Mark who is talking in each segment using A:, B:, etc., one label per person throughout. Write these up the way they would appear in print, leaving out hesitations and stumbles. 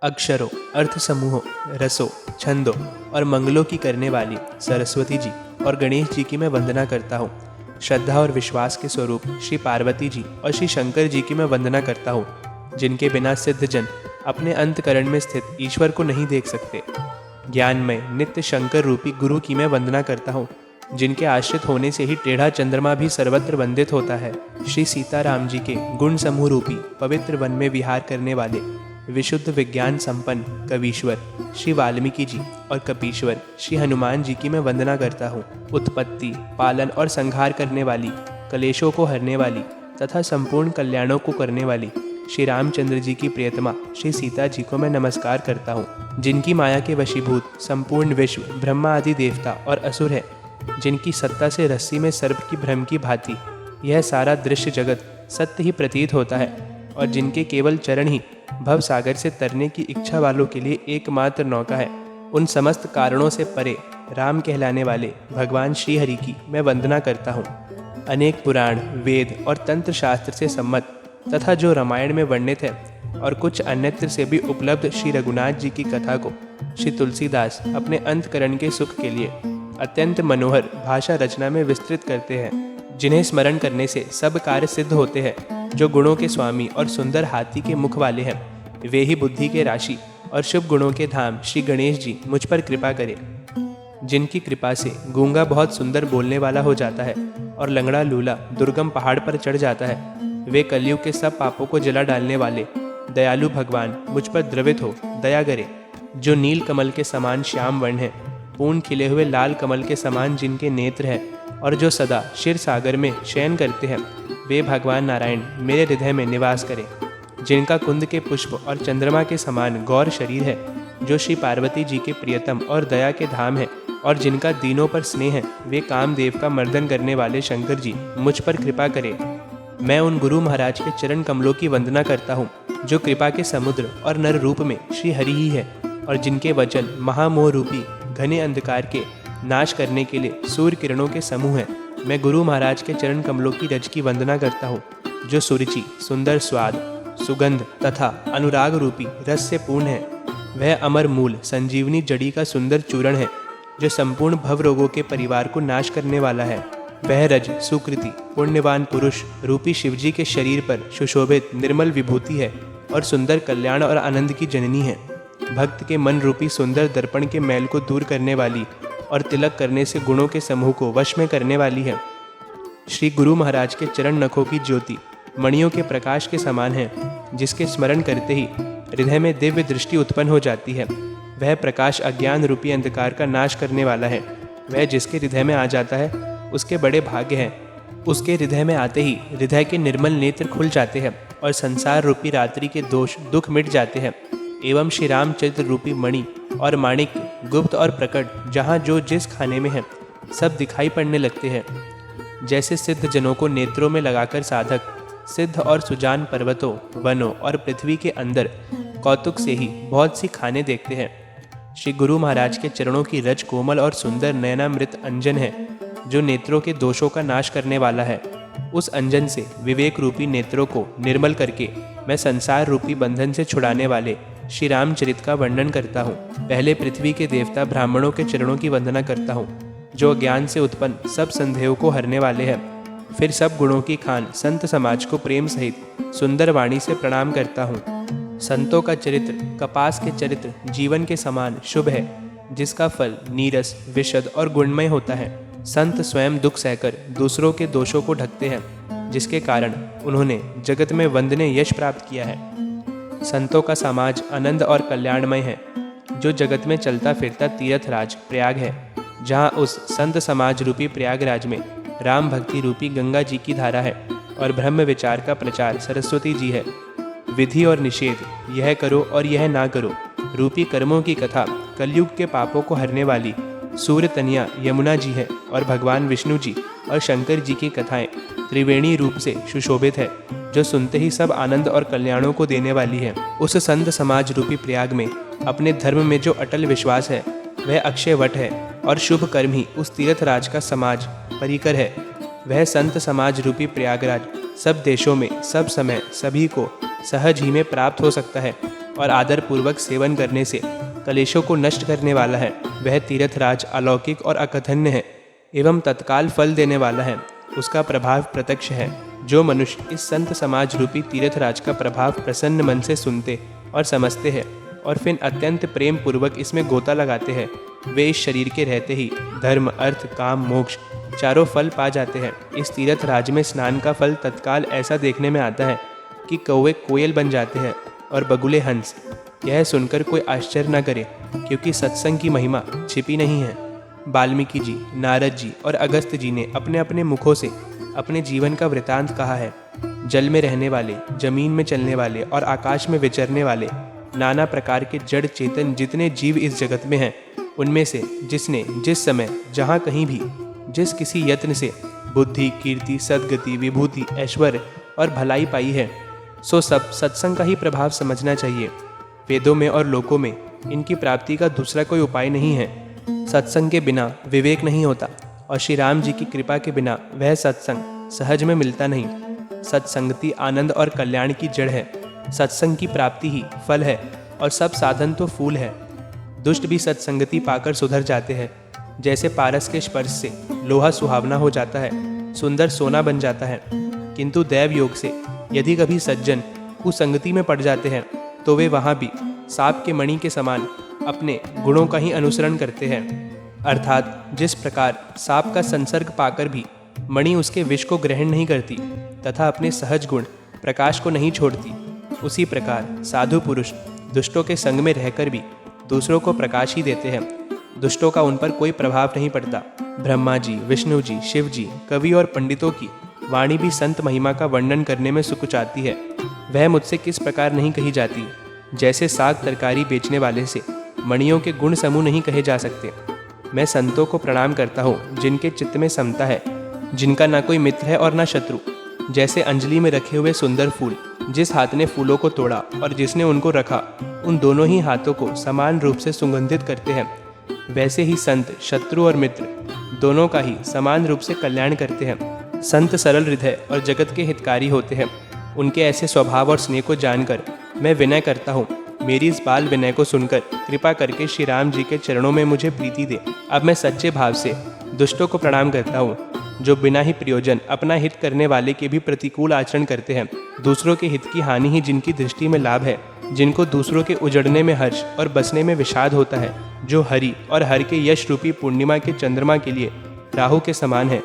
A: अक्षरों, अर्थ समूहों, रसों, छंदों और मंगलों की करने वाली सरस्वती जी और गणेश जी की मैं वंदना करता हूँ। श्रद्धा और विश्वास के स्वरूप श्री पार्वती जी और श्री शंकर जी की मैं वंदना करता हूँ, जिनके बिना सिद्ध जन अपने अंतकरण में स्थित ईश्वर को नहीं देख सकते। ज्ञानमय नित्य शंकर रूपी गुरु की मैं वंदना करता हूँ, जिनके आश्रित होने से ही टेढ़ा चंद्रमा भी सर्वत्र वंदित होता है। श्री सीताराम जी के गुण समूह रूपी पवित्र वन में विहार करने वाले विशुद्ध विज्ञान संपन्न कवीश्वर श्री वाल्मीकि जी और कपीश्वर श्री हनुमान जी की मैं वंदना करता हूँ। उत्पत्ति, पालन और संहार करने वाली, कलेशों को हरने वाली तथा संपूर्ण कल्याणों को करने वाली श्री रामचंद्र जी की प्रियतमा श्री सीता जी को मैं नमस्कार करता हूँ, जिनकी माया के वशीभूत संपूर्ण विश्व ब्रह्मा आदि देवता और असुर है, जिनकी सत्ता से रस्सी में सर्प की भ्रम की भांति यह सारा दृश्य जगत सत्य ही प्रतीत होता है, और जिनके केवल चरण ही भव सागर से तरने की इच्छा वालों के लिए एकमात्र नौका है। उन समस्त कारणों से परे राम कहलाने वाले भगवान श्री हरि की मैं वंदना करता हूँ। अनेक पुराण, वेद और तंत्र शास्त्र से सम्मत तथा जो रामायण में वर्णित है और कुछ अन्यत्र से भी उपलब्ध श्री रघुनाथ जी की कथा को श्री तुलसीदास अपने अंतकरण के सुख के लिए अत्यंत मनोहर भाषा रचना में विस्तृत करते हैं, जिन्हें स्मरण करने से सब कार्य सिद्ध होते हैं। जो गुणों के स्वामी और सुंदर हाथी के मुख वाले हैं, वे ही बुद्धि के राशि और शुभ गुणों के धाम श्री गणेश जी मुझ पर कृपा करें। जिनकी कृपा से गूंगा बहुत सुंदर बोलने वाला हो जाता है और लंगड़ा लूला दुर्गम पहाड़ पर चढ़ जाता है, वे कलयुग के सब पापों को जला डालने वाले दयालु भगवान मुझ पर द्रवित हो दया करें। जो नील कमल के समान श्याम वर्ण है, पूर्ण खिले हुए लाल कमल के समान जिनके नेत्र है और जो सदा क्षीर सागर में शयन करते हैं, वे भगवान नारायण मेरे हृदय में निवास करें। जिनका कुंद के पुष्प और चंद्रमा के समान गौर शरीर है, जो श्री पार्वती जी के प्रियतम और दया के धाम है और जिनका दीनों पर स्नेह है, वे कामदेव का मर्दन करने वाले शंकर जी मुझ पर कृपा करें। मैं उन गुरु महाराज के चरण कमलों की वंदना करता हूँ, जो कृपा के समुद्र और नर रूप में श्री हरि ही है और जिनके वचन महामोह रूपी घने अंधकार के नाश करने के लिए सूर्य किरणों के समूह हैं। मैं गुरु महाराज के चरण कमलों की रज की वंदना करता हूँ, जो सुरुचि, सुंदर स्वाद, सुगंध तथा अनुराग रूपी रस से पूर्ण है। वह अमर मूल संजीवनी जड़ी का सुंदर चूर्ण है, जो संपूर्ण भव रोगों के परिवार को नाश करने वाला है। वह रज सुकृति पुण्यवान पुरुष रूपी शिवजी के शरीर पर सुशोभित निर्मल विभूति है और सुंदर कल्याण और आनंद की जननी है। भक्त के मन रूपी सुंदर दर्पण के मैल को दूर करने वाली और तिलक करने से गुणों के समूह को वश में करने वाली है। श्री गुरु महाराज के चरण नखों की ज्योति मणियों के प्रकाश के समान है, जिसके स्मरण करते ही हृदय में दिव्य दृष्टि उत्पन्न हो जाती है। वह प्रकाश अज्ञान रूपी अंधकार का नाश करने वाला है। वह जिसके हृदय में आ जाता है, उसके बड़े भाग्य हैं। उसके हृदय में आते ही हृदय के निर्मल नेत्र खुल जाते हैं और संसार रूपी रात्रि के दोष दुख मिट जाते हैं। एवं श्री रामचरित्र रूपी मणि और माणिक्य गुप्त और प्रकट जहाँ जो जिस खाने में है, सब दिखाई पड़ने लगते हैं। जैसे सिद्ध जनों को नेत्रों में लगाकर साधक सिद्ध और सुजान पर्वतों, वनों और पृथ्वी के अंदर कौतुक से ही बहुत सी खाने देखते हैं। श्री गुरु महाराज के चरणों की रज कोमल और सुंदर नयनामृत अंजन है, जो नेत्रों के दोषों का नाश करने वाला है। उस अंजन से विवेक रूपी नेत्रों को निर्मल करके मैं संसार रूपी बंधन से छुड़ाने वाले श्री रामचरित का वर्णन करता हूँ। पहले पृथ्वी के देवता ब्राह्मणों के चरणों की वंदना करता हूँ, जो ज्ञान से उत्पन्न सब संदेहों को हरने वाले हैं। फिर सब गुणों की खान संत समाज को प्रेम सहित सुंदर वाणी से प्रणाम करता हूँ। संतों का चरित्र कपास के चरित्र जीवन के समान शुभ है, जिसका फल नीरस, विशद और गुणमय होता है। संत स्वयं दुख सहकर दूसरों के दोषों को ढकते हैं, जिसके कारण उन्होंने जगत में वंदनीय यश प्राप्त किया है। संतों का समाज आनंद और कल्याणमय है, जो जगत में चलता फिरता तीर्थराज प्रयाग है, जहाँ उस संत समाज रूपी प्रयागराज में राम भक्ति रूपी गंगा जी की धारा है और ब्रह्म विचार का प्रचार सरस्वती जी है। विधि और निषेध, यह करो और यह ना करो रूपी कर्मों की कथा कलयुग के पापों को हरने वाली सूर्य तनिया यमुना जी है और भगवान विष्णु जी और शंकर जी की कथाएं त्रिवेणी रूप से सुशोभित है, जो सुनते ही सब आनंद और कल्याणों को देने वाली है। उस संत समाज रूपी प्रयाग में अपने धर्म में जो अटल विश्वास है, वह अक्षय वट है और शुभ कर्म ही उस तीर्थराज का समाज परिकर है। वह संत समाज रूपी प्रयागराज सब देशों में सब समय सभी को सहज ही में प्राप्त हो सकता है और आदर पूर्वक सेवन करने से कलेशों को नष्ट करने वाला है, वह तीर्थराज अलौकिक और अकथन्य है एवं तत्काल फल देने वाला है। उसका प्रभाव प्रत्यक्ष है। जो मनुष्य इस संत समाज रूपी तीर्थराज का प्रभाव प्रसन्न मन से सुनते और समझते हैं और फिर अत्यंत प्रेम पूर्वक इसमें गोता लगाते हैं, वे इस शरीर के रहते ही धर्म, अर्थ, काम, मोक्ष चारों फल पा जाते हैं। इस तीर्थ राज में स्नान का फल तत्काल ऐसा देखने में आता है कि कौवे कोयल बन जाते हैं और बगुले हंस। यह सुनकर कोई आश्चर्य न करे, क्योंकि सत्संग की महिमा छिपी नहीं है। वाल्मीकि जी, नारद जी और अगस्त्य जी ने अपने अपने मुखों से अपने जीवन का वृतांत कहा है। जल में रहने वाले, जमीन में चलने वाले और आकाश में विचरने वाले नाना प्रकार के जड़ चेतन जितने जीव इस जगत में हैं, उनमें से जिसने जिस समय जहाँ कहीं भी जिस किसी यत्न से बुद्धि, कीर्ति, सद्गति, विभूति, ऐश्वर्य और भलाई पाई है, सो सब सत्संग का ही प्रभाव समझना चाहिए। वेदों में और लोकों में इनकी प्राप्ति का दूसरा कोई उपाय नहीं है। सत्संग के बिना विवेक नहीं होता और श्री राम जी की कृपा के बिना वह सत्संग सहज में मिलता नहीं। सत्संगति आनंद और कल्याण की जड़ है। सत्संग की प्राप्ति ही फल है और सब साधन तो फूल है। दुष्ट भी सत्संगति पाकर सुधर जाते हैं। जैसे पारस के स्पर्श से लोहा सुहावना हो जाता है, सुंदर सोना बन जाता है, किंतु दैव योग से यदि कभी सज्जन कुसंगति में पड़ जाते हैं तो वे वहाँ भी सांप के मणि के समान अपने गुणों का ही अनुसरण करते हैं। अर्थात जिस प्रकार सांप का संसर्ग पाकर भी मणि उसके विष को ग्रहण नहीं करती तथा अपने सहज गुण प्रकाश को नहीं छोड़ती, उसी प्रकार साधु पुरुष दुष्टों के संग में रहकर भी दूसरों को प्रकाश ही देते हैं। दुष्टों का उन पर कोई प्रभाव नहीं पड़ता। ब्रह्मा जी, विष्णु जी, शिव जी, कवि और पंडितों की वाणी भी संत महिमा का वर्णन करने में सुकुचाती है। वह मुझसे किस प्रकार नहीं कही जाती। जैसे साग तरकारी बेचने वाले से मणियों के गुण समूह नहीं कहे जा सकते। मैं संतों को प्रणाम करता हूँ जिनके चित्त में समता है, जिनका ना कोई मित्र है और ना शत्रु। जैसे अंजलि में रखे हुए सुंदर फूल, जिस हाथ ने फूलों को तोड़ा और जिसने उनको रखा, उन दोनों ही हाथों को समान रूप से सुगंधित करते हैं, वैसे ही संत शत्रु और मित्र दोनों का ही समान रूप से कल्याण करते हैं। संत सरल हृदय और जगत के हितकारी होते हैं। उनके ऐसे स्वभाव और स्नेह को जानकर मैं विनय करता हूँ। मेरी इस बाल विनय को सुनकर कृपा करके श्री राम जी के चरणों में मुझे प्रीति दे। अब मैं सच्चे भाव से दुष्टों को प्रणाम करता हूँ, जो बिना ही प्रयोजन अपना हित करने वाले के भी प्रतिकूल आचरण करते हैं। दूसरों के हित की हानि ही जिनकी दृष्टि में लाभ है, जिनको दूसरों के उजड़ने में हर्ष और बसने में विषाद होता है, जो हरि और हर के यश रूपी पूर्णिमा के चंद्रमा के लिए राहु के समान है।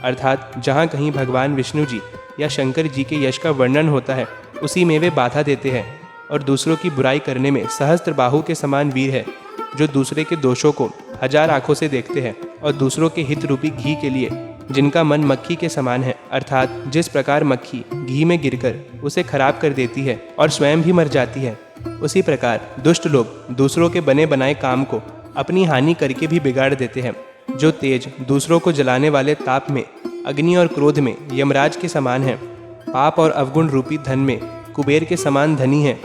A: अर्थात जहाँ कहीं भगवान विष्णु जी या शंकर जी के यश का वर्णन होता है, उसी में वे बाधा देते हैं। और दूसरों की बुराई करने में सहस्त्र बाहु के समान वीर है, जो दूसरे के दोषों को हजार आंखों से देखते हैं और दूसरों के हित रूपी घी के लिए जिनका मन मक्खी के समान है। अर्थात जिस प्रकार मक्खी घी में गिरकर उसे खराब कर देती है और स्वयं भी मर जाती है, उसी प्रकार दुष्ट लोग दूसरों के बने बनाए काम को अपनी हानि करके भी बिगाड़ देते हैं। जो तेज दूसरों को जलाने वाले ताप में, अग्नि और क्रोध में यमराज के समान है, पाप और अवगुण रूपी धन में कुबेर के समान धनी है,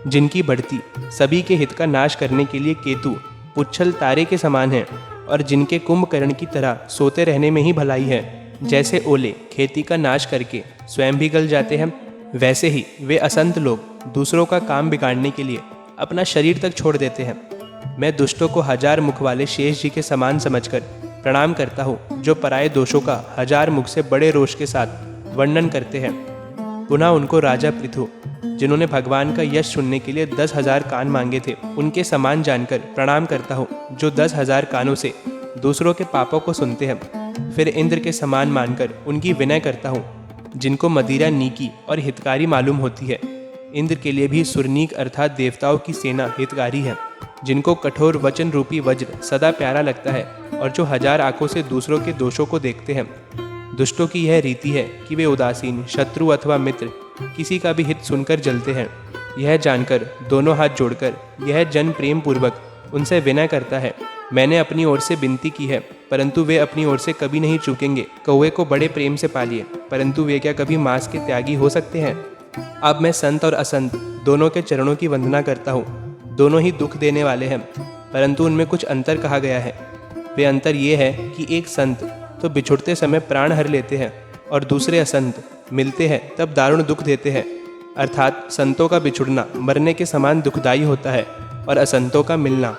A: जिनकी बढ़ती सभी के हित का नाश करने के लिए केतु पुच्छल तारे के समान है, और जिनके कुंभकर्ण की तरह सोते रहने में ही भलाई है। जैसे ओले खेती का नाश करके स्वयं भी गल जाते हैं, वैसे ही वे असंत लोग दूसरों का काम बिगाड़ने के लिए अपना शरीर तक छोड़ देते हैं। मैं दुष्टों को हजार मुख वाले शेष जी के समान समझकर प्रणाम करता हूँ, जो पराये दोषों का हजार मुख से बड़े रोष के साथ वर्णन करते हैं। पुनः उनको राजा पृथु, जिन्होंने भगवान का यश सुनने के लिए 10,000 कान मांगे थे, उनके समान जानकर प्रणाम करता हूँ, जो 10,000 कानों से दूसरों के पापों को सुनते हैं। फिर इंद्र के समान मानकर उनकी विनय करता हूँ, जिनको मदिरा नीकी और हितकारी मालूम होती है। इंद्र के लिए भी सुरनीक अर्थात देवताओं की सेना हितकारी है, जिनको कठोर वचन रूपी वज्र सदा प्यारा लगता है और जो हजार आंखों से दूसरों के दोषों को देखते हैं। दुष्टों की यह रीति है कि वे उदासीन शत्रु अथवा मित्र किसी का भी हित सुनकर जलते हैं। यह जानकर दोनों हाथ जोड़कर यह जन प्रेम पूर्वक उनसे विनय करता है। मैंने अपनी ओर से विनती की है, परंतु वे अपनी ओर से कभी नहीं चूकेंगे। कौवे को बड़े प्रेम से पालिए, परंतु वे क्या कभी मांस के त्यागी हो सकते हैं। अब मैं संत और असंत दोनों के चरणों की वंदना करता हूँ। दोनों ही दुख देने वाले हैं, परंतु उनमें कुछ अंतर कहा गया है। वे अंतर ये है कि एक संत तो बिछुड़ते समय प्राण हर लेते हैं और दूसरे असंत मिलते हैं तब दारुण दुख देते हैं। अर्थात संतों का बिछुड़ना मरने के समान दुखदायी होता है और असंतों का मिलना